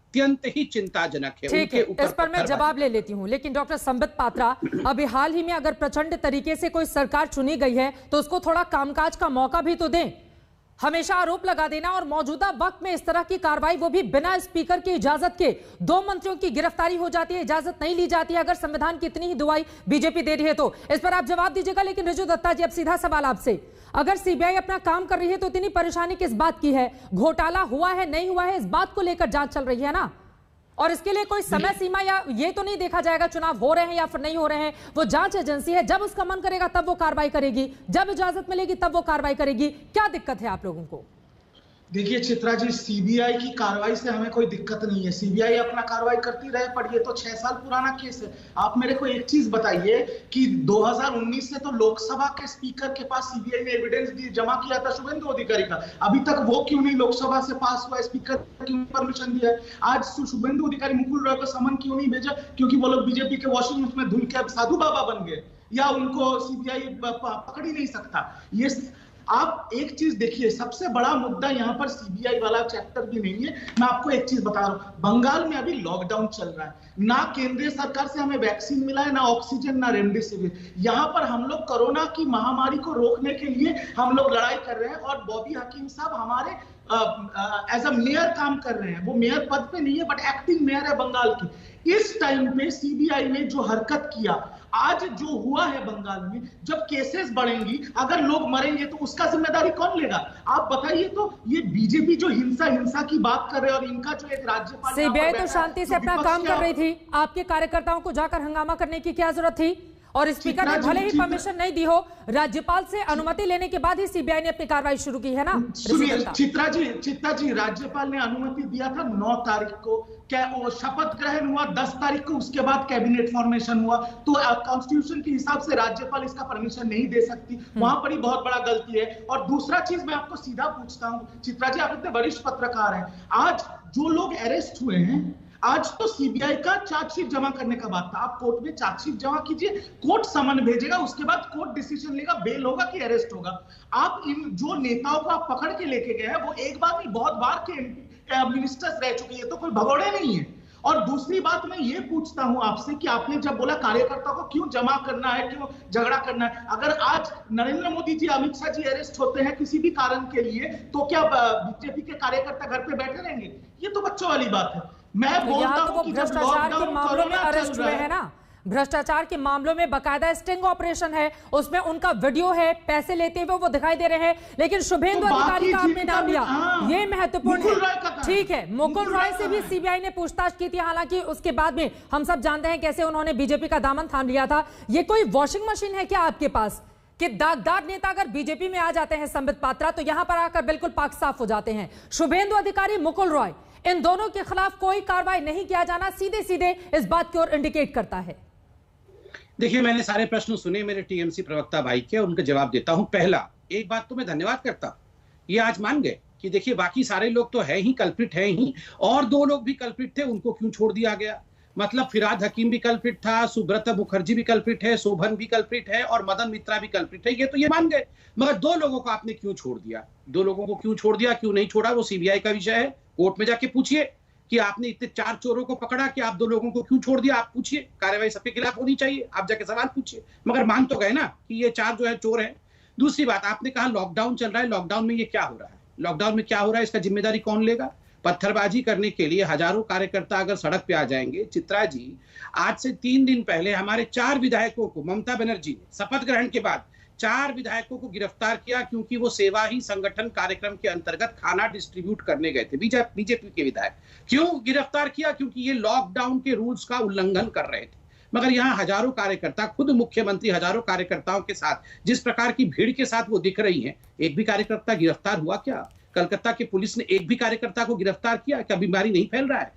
अत्यंत ही चिंताजनक है। ठीक है, इस पर मैं जवाब ले लेती हूं, लेकिन डॉक्टर संबित पात्रा, अभी हाल ही में अगर प्रचंड तरीके से कोई सरकार चुनी गई है तो उसको थोड़ा कामकाज का मौका भी तो दें। हमेशा आरोप लगा देना और मौजूदा वक्त में इस तरह की कार्रवाई, वो भी बिना स्पीकर की इजाजत के, 2 मंत्रियों की गिरफ्तारी हो जाती है, इजाजत नहीं ली जाती है, अगर संविधान की इतनी ही दुआई बीजेपी दे रही है तो। इस पर आप जवाब दीजिएगा। लेकिन रिजू दत्ता जी, अब सीधा सवाल आपसे, अगर सीबीआई अपना काम कर रही है तो इतनी परेशानी किस बात की है? घोटाला हुआ है नहीं हुआ है, इस बात को लेकर जांच चल रही है ना, और इसके लिए कोई समय सीमा या ये तो नहीं देखा जाएगा चुनाव हो रहे हैं या फिर नहीं हो रहे हैं। वो जांच एजेंसी है, जब उसका मन करेगा तब वो कार्रवाई करेगी, जब इजाजत मिलेगी तब वो कार्रवाई करेगी। क्या दिक्कत है आप लोगों को? देखिए चित्रा जी, सीबीआई की कार्रवाई से हमें कोई दिक्कत नहीं है, सीबीआई अपना कार्रवाई करती रहे, पर ये तो 6 साल पुराना केस है। आप मेरे को एक चीज बताइए कि 2019 से तो लोकसभा के स्पीकर के पास सीबीआई ने एविडेंस जमा किया था शुभेंदु अधिकारी का, अभी तक वो क्यों नहीं लोकसभा से पास हुआ? स्पीकर क्यों परमिशन दिया? आज शुभेंदु अधिकारी मुकुल रॉय को समन क्यों नहीं भेजा? क्योंकि वो लोग बीजेपी के वॉशिंग मशीन में धुल के अब साधु बाबा बन गए, या उनको सीबीआई पकड़ ही नहीं सकता? ये आप एक चीज देखिए, सबसे बड़ा मुद्दा यहाँ पर सीबीआई वाला चैप्टर भी नहीं है। मैं आपको एक चीज बता रहा हूँ, बंगाल में अभी लॉकडाउन चल रहा है, ना केंद्रीय सरकार से हमें वैक्सीन मिला है, ना ऑक्सीजन, ना रेमडेसिविर। यहाँ पर हम लोग कोरोना की महामारी को रोकने के लिए हम लोग लड़ाई कर रहे हैं, और बॉबी हकीम साहब हमारे एज अ मेयर काम कर रहे हैं। वो मेयर पद पे नहीं है, बट एक्टिंग मेयर है बंगाल की। इस टाइम पे सीबीआई ने जो हरकत किया, आज जो हुआ है बंगाल में, जब केसेस बढ़ेंगी, अगर लोग मरेंगे तो उसका जिम्मेदारी कौन लेगा? आप बताइए। तो ये बीजेपी जो हिंसा की बात कर रहे हैं, और इनका जो एक राज्यपाल, सीबीआई तो शांति से अपना काम कर रही थी, आपके कार्यकर्ताओं को जाकर हंगामा करने की क्या जरूरत थी? और स्पीकर ने भले ही परमिशन नहीं दी हो, राज्यपाल से अनुमति लेने के बाद ही सीबीआई ने अपनी कार्रवाई शुरू की है ना। चित्रा जी, राज्यपाल ने अनुमति दिया था 9 तारीख को, क्या वो शपथ ग्रहण हुआ 10 तारीख को, उसके बाद कैबिनेट फॉर्मेशन हुआ। तो कॉन्स्टिट्यूशन के हिसाब से राज्यपाल इसका परमिशन नहीं दे सकती, वहां पर ही बहुत बड़ा गलती है। और दूसरा चीज मैं आपको सीधा पूछता हूँ, चित्रा जी आप इतने वरिष्ठ पत्रकार हैं, आज जो लोग अरेस्ट हुए हैं, आज तो सीबीआई का चार्जशीट जमा करने का बात था, आप कोर्ट में चार्जशीट जमा कीजिए, कोर्ट समन भेजेगा, उसके बाद कोर्ट डिसीजन लेगा, बेल होगा कि अरेस्ट होगा। आप इन जो नेताओं को आप पकड़ के लेके गए हैं, वो एक बार नहीं बहुत बार के मिनिस्टर्स रह चुके हैं, तो कोई भगोड़े नहीं है। और दूसरी बात मैं ये पूछता हूं आपसे कि आपने जब बोला कार्यकर्ता को क्यों जमा करना है, क्यों झगड़ा करना है, अगर आज नरेंद्र मोदी जी, अमित शाह जी अरेस्ट होते हैं किसी भी कारण के लिए, तो क्या बीजेपी के कार्यकर्ता घर पे बैठे रहेंगे? ये तो बच्चों वाली बात है। मैं बोलता हूं कि भ्रष्टाचार के मामलों में अरेस्ट हुए हैं ना, भ्रष्टाचार के मामलों में बकायदा स्टिंग ऑपरेशन है, उसमें उनका वीडियो है, पैसे लेते हुए वो दिखाई दे रहे हैं। लेकिन शुभेंदु अधिकारी का आपने नाम लिया, ये महत्वपूर्ण है। ठीक है, मुकुल रॉय से भी सीबीआई ने पूछताछ की थी, हालांकि उसके बाद में हम सब जानते हैं कैसे उन्होंने बीजेपी का दामन थाम लिया था। ये कोई वॉशिंग मशीन है क्या आपके पास कि दागदार नेता अगर बीजेपी में आ जाते हैं संबित पात्रा, तो यहां पर आकर बिल्कुल पाक साफ हो जाते हैं? शुभेंदु अधिकारी, मुकुल रॉय, इन दोनों के खिलाफ कोई कार्रवाई नहीं किया जाना सीधे सीधे इस बात की ओर इंडिकेट करता है। देखिए, मैंने सारे प्रश्न सुने मेरे टीएमसी प्रवक्ता भाई के, उनका जवाब देता हूं। पहला, एक बात तो मैं धन्यवाद करता हूं, ये आज मान गए कि देखिए बाकी सारे लोग तो है ही कल्प्रिट है ही, और 2 लोग भी कल्प्रिट थे, उनको क्यों छोड़ दिया गया? मतलब फिराद हकीम भी कल्प्रिट था, सुब्रत मुखर्जी भी कल्प्रिट है, शोभन भी कल्प्रिट है, और मदन मित्रा भी कल्प्रिट है, ये तो ये मान गए। मगर 2 लोगों को आपने क्यों छोड़ दिया? 2 लोगों को क्यों छोड़ दिया, क्यों नहीं छोड़ा, वो सीबीआई का विषय है। कोर्ट में जाके पूछिए कि आपने इतने 4 चोरों को पकड़ा कि आप 2 लोगों को क्यों छोड़ दिया, आप पूछिए। कार्रवाई सबके खिलाफ होनी चाहिए, आप जाके सवाल पूछिए। मगर मान तो गए ना कि ये 4 जो है चोर है। दूसरी बात, आपने कहा लॉकडाउन चल रहा है, लॉकडाउन में ये क्या हो रहा है? लॉकडाउन में क्या हो रहा है, इसका जिम्मेदारी कौन लेगा? पत्थरबाजी करने के लिए हजारों कार्यकर्ता अगर सड़क पे आ जाएंगे, चित्रा जी, आज से 3 दिन पहले हमारे 4 विधायकों को ममता बनर्जी ने शपथ ग्रहण के बाद 4 विधायकों को गिरफ्तार किया, क्योंकि वो सेवा ही संगठन कार्यक्रम के अंतर्गत खाना डिस्ट्रीब्यूट करने गए थे। बीजेपी के विधायक क्यों गिरफ्तार किया? क्योंकि ये लॉकडाउन के रूल्स का उल्लंघन कर रहे थे। मगर यहाँ हजारों कार्यकर्ता, खुद मुख्यमंत्री हजारों कार्यकर्ताओं के साथ जिस प्रकार की भीड़ के साथ वो दिख रही हैं, एक भी कार्यकर्ता गिरफ्तार हुआ क्या? कलकत्ता की पुलिस ने एक भी कार्यकर्ता को गिरफ्तार किया क्या? बीमारी नहीं फैल रहा है?